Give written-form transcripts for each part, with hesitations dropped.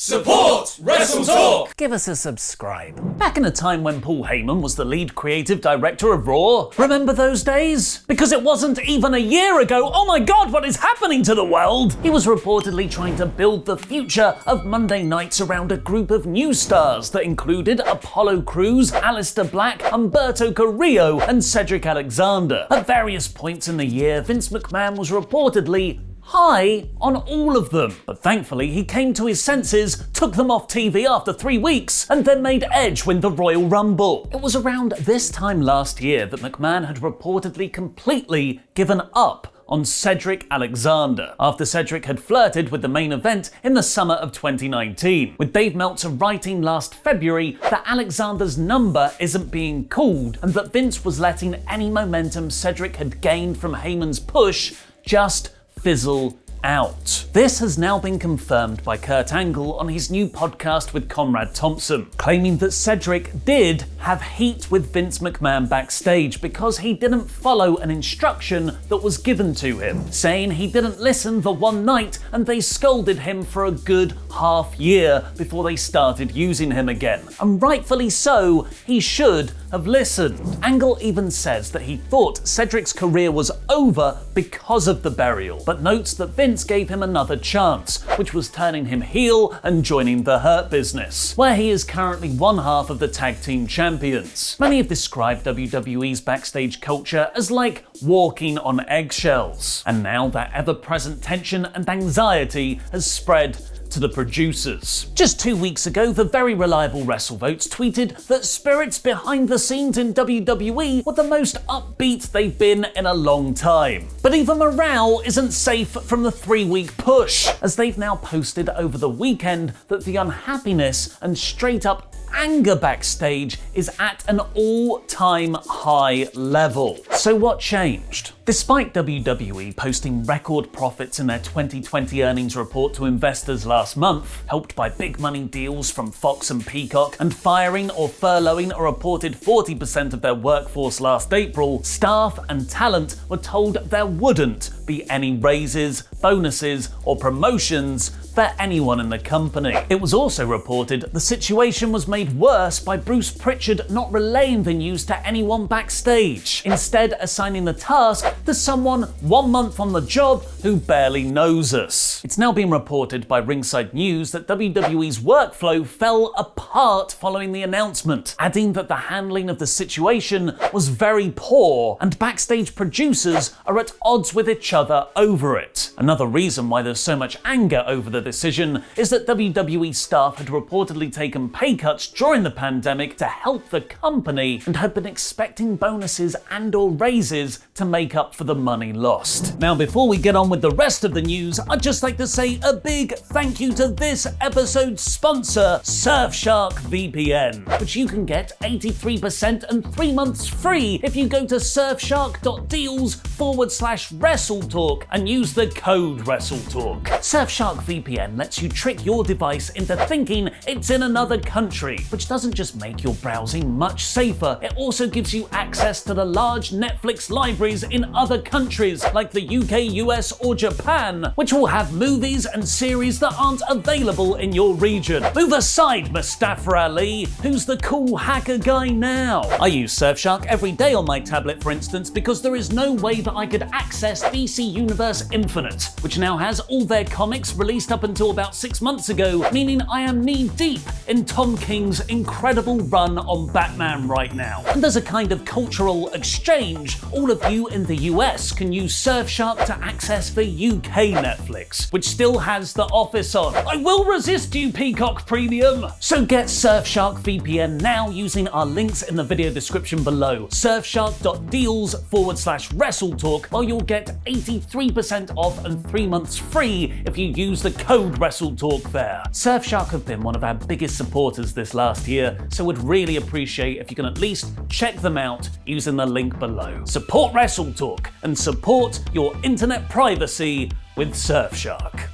Support WrestleTalk! Give us a subscribe. Back in a time when Paul Heyman was the lead creative director of Raw, remember those days? Because it wasn't even a year ago, oh my god, what is happening to the world? He was reportedly trying to build the future of Monday nights around a group of new stars that included Apollo Crews, Aleister Black, Humberto Carrillo, and Cedric Alexander. At various points in the year, Vince McMahon was reportedly high on all of them. But thankfully, he came to his senses, took them off TV after 3 weeks, and then made Edge win the Royal Rumble. It was around this time last year that McMahon had reportedly completely given up on Cedric Alexander, after Cedric had flirted with the main event in the summer of 2019, with Dave Meltzer writing last February that Alexander's number isn't being called, and that Vince was letting any momentum Cedric had gained from Heyman's push just fizzle out. This has now been confirmed by Kurt Angle on his new podcast with Conrad Thompson, claiming that Cedric did have heat with Vince McMahon backstage because he didn't follow an instruction that was given to him, saying he didn't listen the one night and they scolded him for a good half year before they started using him again. And rightfully so, he should have listened. Angle even says that he thought Cedric's career was over because of the burial, but notes that Vince gave him another chance, which was turning him heel and joining the Hurt Business, where he is currently one half of the tag team champions. Many have described WWE's backstage culture as like walking on eggshells, and now that ever-present tension and anxiety has spread to the producers. Just 2 weeks ago, the very reliable WrestleVotes tweeted that spirits behind the scenes in WWE were the most upbeat they've been in a long time. But even morale isn't safe from the 3-week push, as they've now posted over the weekend that the unhappiness and straight up anger backstage is at an all-time high level. So what changed? Despite WWE posting record profits in their 2020 earnings report to investors last month, helped by big money deals from Fox and Peacock, and firing or furloughing a reported 40% of their workforce last April, staff and talent were told there wouldn't be any raises, bonuses, or promotions for anyone in the company. It was also reported the situation was made worse by Bruce Pritchard not relaying the news to anyone backstage, instead assigning the task to someone 1 month on the job who barely knows us. It's now been reported by Ringside News that WWE's workflow fell apart following the announcement, adding that the handling of the situation was very poor and backstage producers are at odds with each other over it. Another reason why there's so much anger over the decision is that WWE staff had reportedly taken pay cuts during the pandemic to help the company and had been expecting bonuses and/or raises to make up for the money lost. Now, before we get on with the rest of the news, I'd just like to say a big thank you to this episode's sponsor, Surfshark VPN, which you can get 83% and 3 months free if you go to surfshark.deals/WrestleTalk and use the code WrestleTalk. Surfshark VPN lets you trick your device into thinking it's in another country, which doesn't just make your browsing much safer, it also gives you access to the large Netflix libraries in other countries like the UK, US, or Japan, which will have movies and series that aren't available in your region. Move aside, Mustafa Ali. Who's the cool hacker guy now? I use Surfshark every day on my tablet, for instance, because there is no way that I could access DC Universe Infinite, which now has all their comics released up until about 6 months ago, meaning I am knee-deep in Tom King's incredible run on Batman right now. And as a kind of cultural exchange, all of you in the US can use Surfshark to access the UK Netflix, which still has The Office on. I will resist you, Peacock Premium! So get Surfshark VPN now using our links in the video description below, surfshark.deals/WrestleTalk, while you'll get 83% off and 3 months free if you use the code WrestleTalk there. Surfshark have been one of our biggest supporters this last year, so would really appreciate if you can at least check them out using the link below. Support WrestleTalk and support your internet privacy with Surfshark.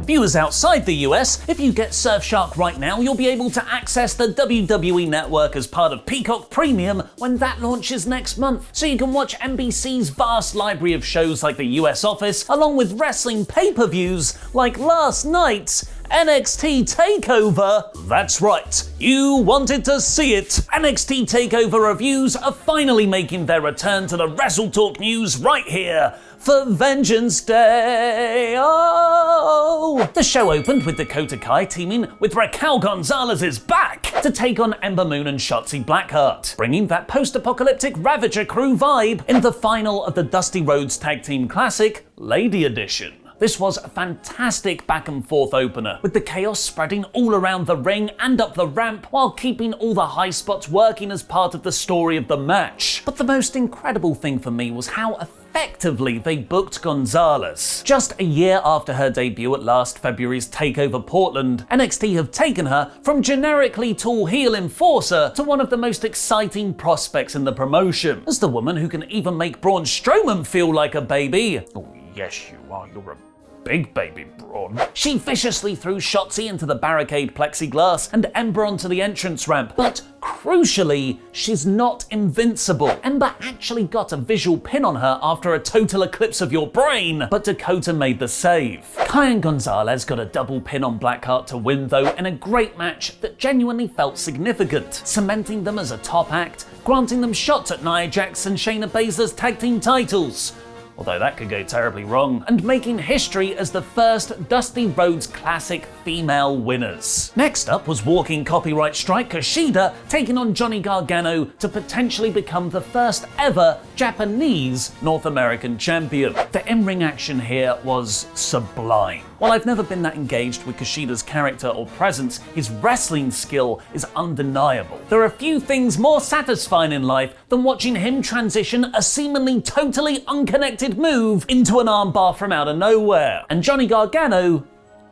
Viewers outside the US, if you get Surfshark right now, you'll be able to access the WWE Network as part of Peacock Premium when that launches next month. So you can watch NBC's vast library of shows like The US Office, along with wrestling pay-per-views like last night's NXT TakeOver? That's right, you wanted to see it. NXT TakeOver reviews are finally making their return to the WrestleTalk news right here for Vengeance Day. Oh! The show opened with Dakota Kai teaming with Raquel Gonzalez's back to take on Ember Moon and Shotzi Blackheart, bringing that post-apocalyptic Ravager crew vibe in the final of the Dusty Rhodes Tag Team Classic, Lady Edition. This was a fantastic back and forth opener, with the chaos spreading all around the ring and up the ramp while keeping all the high spots working as part of the story of the match. But the most incredible thing for me was how effectively they booked Gonzalez. Just a year after her debut at last February's TakeOver Portland, NXT have taken her from generically tall heel enforcer to one of the most exciting prospects in the promotion, as the woman who can even make Braun Strowman feel like a baby. Oh, yes, you are. You're a big baby, Braun. She viciously threw Shotzi into the barricade plexiglass and Ember onto the entrance ramp, but crucially, she's not invincible. Ember actually got a visual pin on her after a total eclipse of your brain, but Dakota made the save. Kai and Gonzalez got a double pin on Blackheart to win, though, in a great match that genuinely felt significant, cementing them as a top act, granting them shots at Nia Jax and Shayna Baszler's tag team titles, although that could go terribly wrong, and making history as the first Dusty Rhodes Classic female winners. Next up was walking copyright strike Kushida taking on Johnny Gargano to potentially become the first ever Japanese North American champion. The in-ring action here was sublime. While I've never been that engaged with Kushida's character or presence, his wrestling skill is undeniable. There are few things more satisfying in life than watching him transition a seemingly totally unconnected move into an armbar from out of nowhere. And Johnny Gargano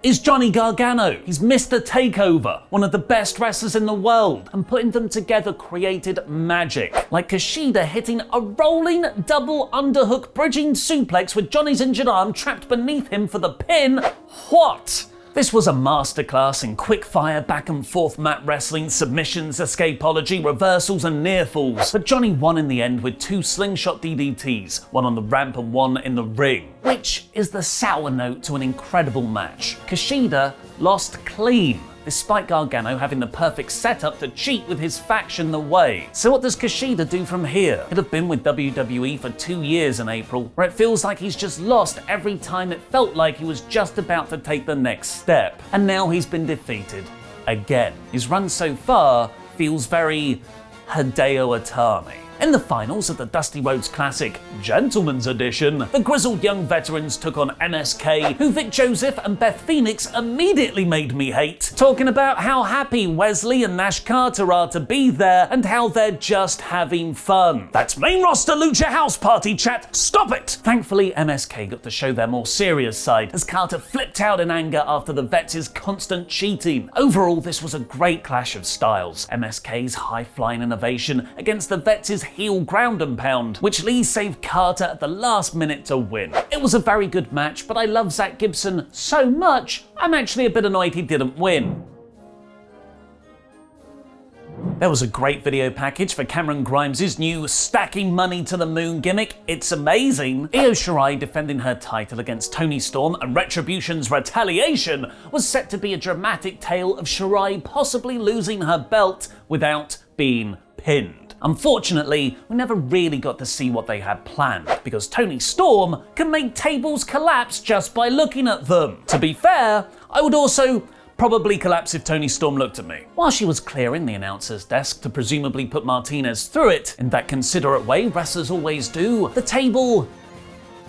is Johnny Gargano. He's Mr. Takeover, one of the best wrestlers in the world, and putting them together created magic. Like Kushida hitting a rolling double underhook bridging suplex with Johnny's injured arm trapped beneath him for the pin. What? This was a masterclass in quick-fire, back-and-forth mat wrestling, submissions, escapology, reversals, and near falls. But Johnny won in the end with 2 slingshot DDTs, one on the ramp and one in the ring, which is the sour note to an incredible match. Kushida lost clean, despite Gargano having the perfect setup to cheat with his faction the way. So what does Kushida do from here? He'd have been with WWE for 2 years in April, where it feels like he's just lost every time it felt like he was just about to take the next step. And now he's been defeated again. His run so far feels very Hideo Itami. In the finals of the Dusty Rhodes Classic Gentleman's Edition, the grizzled young veterans took on MSK, who Vic Joseph and Beth Phoenix immediately made me hate, talking about how happy Wesley and Nash Carter are to be there and how they're just having fun. That's main roster Lucha House Party chat, stop it! Thankfully, MSK got to show their more serious side as Carter flipped out in anger after the Vets' constant cheating. Overall, this was a great clash of styles. MSK's high-flying innovation against the Vets' heel ground and pound, which Lee saved Carter at the last minute to win. It was a very good match, but I love Zach Gibson so much, I'm actually a bit annoyed he didn't win. There was a great video package for Cameron Grimes' new stacking money to the moon gimmick. It's amazing. Io Shirai defending her title against Toni Storm and Retribution's Retaliation was set to be a dramatic tale of Shirai possibly losing her belt without being pinned. Unfortunately, we never really got to see what they had planned, because Toni Storm can make tables collapse just by looking at them. To be fair, I would also probably collapse if Toni Storm looked at me. While she was clearing the announcer's desk to presumably put Martinez through it, in that considerate way wrestlers always do, the table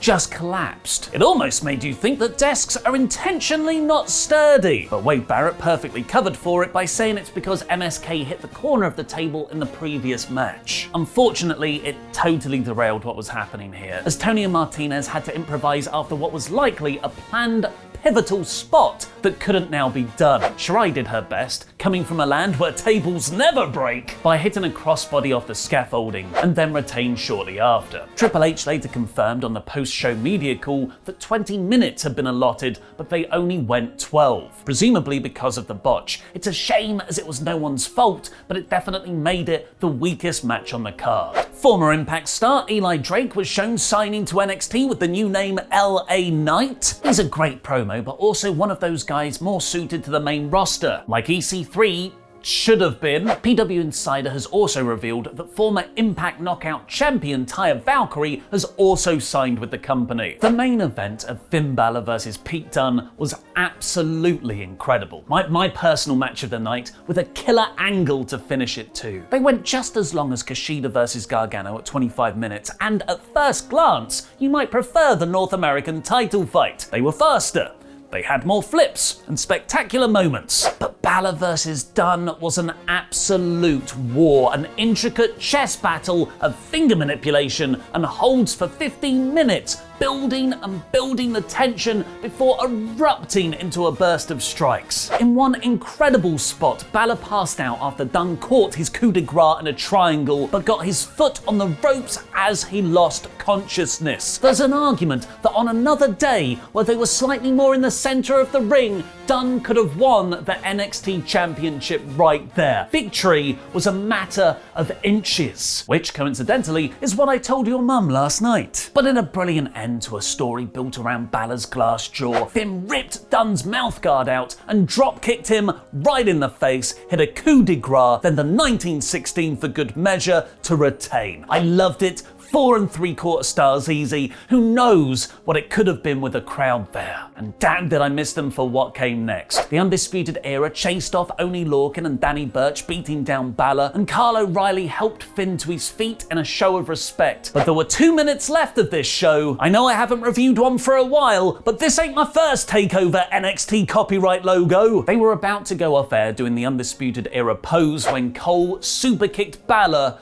just collapsed. It almost made you think that desks are intentionally not sturdy, but Wade Barrett perfectly covered for it by saying it's because MSK hit the corner of the table in the previous match. Unfortunately, it totally derailed what was happening here, as Toni and Martinez had to improvise after what was likely a planned pivotal spot that couldn't now be done. Shirai did her best, coming from a land where tables never break, by hitting a crossbody off the scaffolding and then retained shortly after. Triple H later confirmed on the post-show media call that 20 minutes had been allotted, but they only went 12, presumably because of the botch. It's a shame, as it was no one's fault, but it definitely made it the weakest match on the card. Former Impact star Eli Drake was shown signing to NXT with the new name LA Knight. He's a great promo though, but also one of those guys more suited to the main roster, like EC3 should have been. PW Insider has also revealed that former Impact Knockout champion Taya Valkyrie has also signed with the company. The main event of Finn Balor versus Pete Dunne was absolutely incredible. My personal match of the night, with a killer angle to finish it too. They went just as long as Kushida versus Gargano at 25 minutes, and at first glance, you might prefer the North American title fight. They were faster. They had more flips and spectacular moments. But Balor versus Dunne was an absolute war, an intricate chess battle of finger manipulation and holds for 15 minutes, building and building the tension before erupting into a burst of strikes. In one incredible spot, Balor passed out after Dunne caught his coup de grace in a triangle, but got his foot on the ropes as he lost consciousness. There's an argument that on another day, where they were slightly more in the center of the ring, Dunne could have won the NXT Championship right there. Victory was a matter of inches, which coincidentally is what I told your mum last night. But in a brilliant end to a story built around Balor's glass jaw, Finn ripped Dunne's mouthguard out and drop-kicked him right in the face, hit a coup de grace, then the 1916 for good measure to retain. I loved it. 4 3/4 stars easy. Who knows what it could have been with a crowd there. And damn did I miss them for what came next. The Undisputed Era chased off Oney Lorcan and Danny Burch, beating down Balor, and Kyle O'Reilly helped Finn to his feet in a show of respect. But there were 2 minutes left of this show. I know I haven't reviewed one for a while, but this ain't my first TakeOver NXT copyright logo. They were about to go off air doing the Undisputed Era pose when Cole superkicked Balor,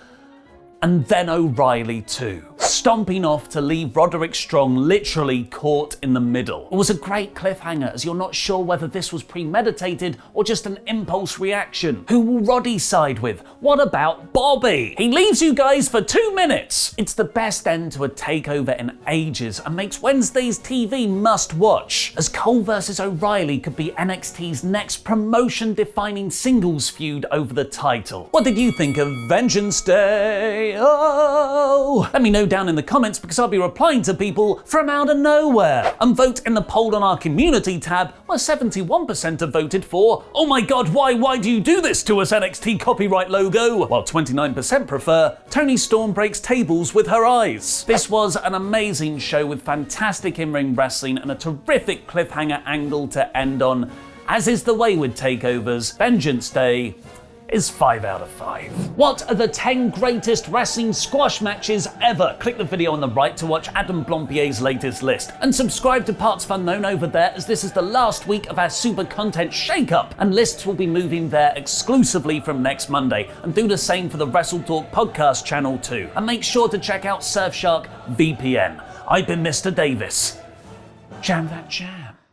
and then O'Reilly too, stomping off to leave Roderick Strong literally caught in the middle. It was a great cliffhanger, as you're not sure whether this was premeditated or just an impulse reaction. Who will Roddy side with? What about Bobby? He leaves you guys for 2 minutes. It's the best end to a takeover in ages and makes Wednesday's TV must watch, as Cole versus O'Reilly could be NXT's next promotion-defining singles feud over the title. What did you think of Vengeance Day? Oh, let me know down in the comments, because I'll be replying to people from out of nowhere. And vote in the poll on our community tab, where 71% have voted for, oh my god, why do you do this to us, NXT copyright logo? While 29% prefer, Toni Storm breaks tables with her eyes. This was an amazing show with fantastic in-ring wrestling and a terrific cliffhanger angle to end on. As is the way with takeovers, Vengeance Day is 5 out of 5. What are the 10 greatest wrestling squash matches ever? Click the video on the right to watch Adam Blompier's latest list. And subscribe to Parts Unknown over there, as this is the last week of our super content shakeup, and lists will be moving there exclusively from next Monday. And do the same for the WrestleTalk podcast channel too. And make sure to check out Surfshark VPN. I've been Mr. Davis. Jam that jam.